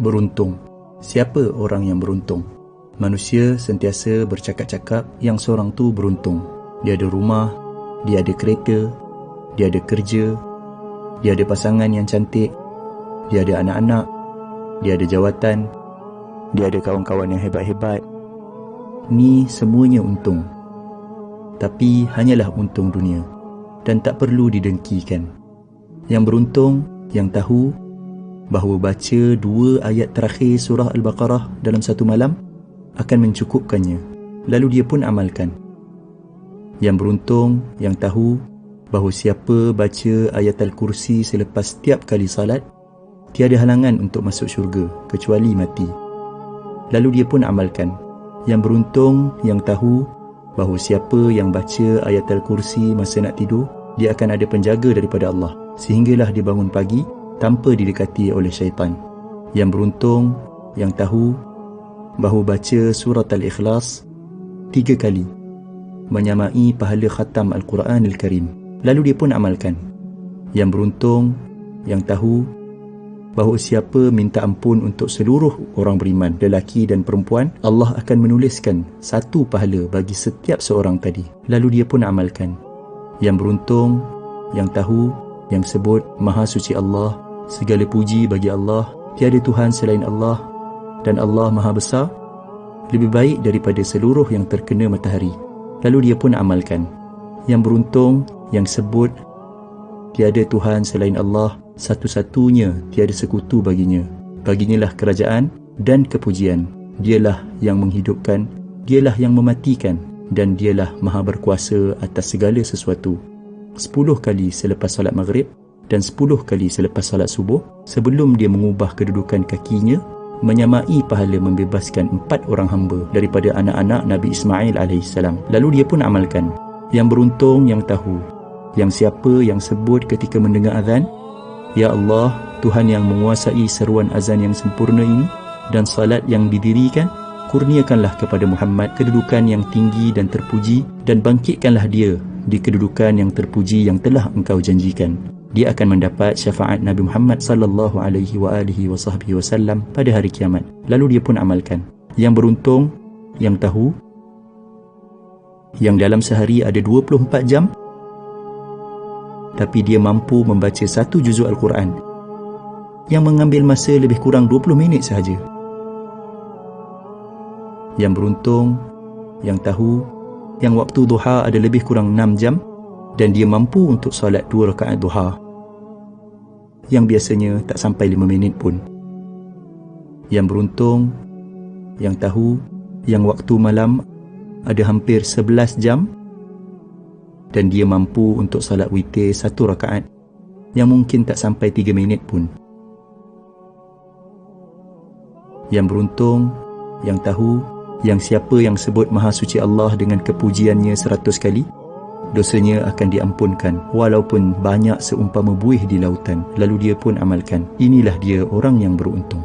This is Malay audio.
Beruntung. Siapa orang yang beruntung? Manusia sentiasa bercakap-cakap yang seorang tu beruntung. Dia ada rumah, dia ada kereta, dia ada kerja, dia ada pasangan yang cantik, dia ada anak-anak, dia ada jawatan, dia ada kawan-kawan yang hebat-hebat. Ni semuanya untung. Tapi hanyalah untung dunia dan tak perlu didengkikan. Yang beruntung, yang tahu bahawa baca 2 ayat terakhir surah Al-Baqarah dalam satu malam akan mencukupkannya, lalu dia pun amalkan. Yang beruntung, yang tahu bahawa siapa baca ayat Al-Kursi selepas setiap kali salat, tiada halangan untuk masuk syurga kecuali mati, lalu dia pun amalkan. Yang beruntung, yang tahu bahawa siapa yang baca ayat Al-Kursi masa nak tidur, dia akan ada penjaga daripada Allah sehinggalah dia bangun pagi tanpa didekati oleh syaitan. Yang beruntung, yang tahu bahawa baca surat Al-Ikhlas 3 kali menyamai pahala khatam Al-Quran Al-Karim, lalu dia pun amalkan. Yang beruntung, yang tahu bahawa siapa minta ampun untuk seluruh orang beriman, lelaki dan perempuan, Allah akan menuliskan 1 pahala bagi setiap seorang tadi, lalu dia pun amalkan. Yang beruntung, yang tahu, yang sebut Maha Suci Allah, segala puji bagi Allah, tiada Tuhan selain Allah, dan Allah Maha Besar, lebih baik daripada seluruh yang terkena matahari, lalu dia pun amalkan. Yang beruntung, yang sebut tiada Tuhan selain Allah, satu-satunya, tiada sekutu baginya. Baginya lah kerajaan dan kepujian. Dialah yang menghidupkan, dialah yang mematikan, dan dialah maha berkuasa atas segala sesuatu. 10 kali selepas salat maghrib dan 10 kali selepas salat subuh, sebelum dia mengubah kedudukan kakinya, menyamai pahala membebaskan 4 orang hamba daripada anak-anak Nabi Ismail AS. Lalu dia pun amalkan. Yang beruntung, yang tahu, yang siapa yang sebut ketika mendengar azan, Ya Allah, Tuhan yang menguasai seruan azan yang sempurna ini dan salat yang didirikan, kurniakanlah kepada Muhammad kedudukan yang tinggi dan terpuji, dan bangkitkanlah dia di kedudukan yang terpuji yang telah engkau janjikan. Dia akan mendapat syafaat Nabi Muhammad sallallahu alaihi wasallam pada hari kiamat. Lalu dia pun amalkan. Yang beruntung, yang tahu, yang dalam sehari ada 24 jam, tapi dia mampu membaca 1 juzuk Al-Quran yang mengambil masa lebih kurang 20 minit sahaja. Yang beruntung, yang tahu, yang waktu duha ada lebih kurang 6 jam dan dia mampu untuk solat 2 rakaat duha yang biasanya tak sampai 5 minit pun. Yang beruntung, yang tahu, yang waktu malam ada hampir 11 jam dan dia mampu untuk salat witir 1 rakaat yang mungkin tak sampai 3 minit pun. Yang beruntung, yang tahu, yang siapa yang sebut Maha Suci Allah dengan kepujiannya 100 kali, dosanya akan diampunkan walaupun banyak seumpama buih di lautan, lalu dia pun amalkan. Inilah dia orang yang beruntung.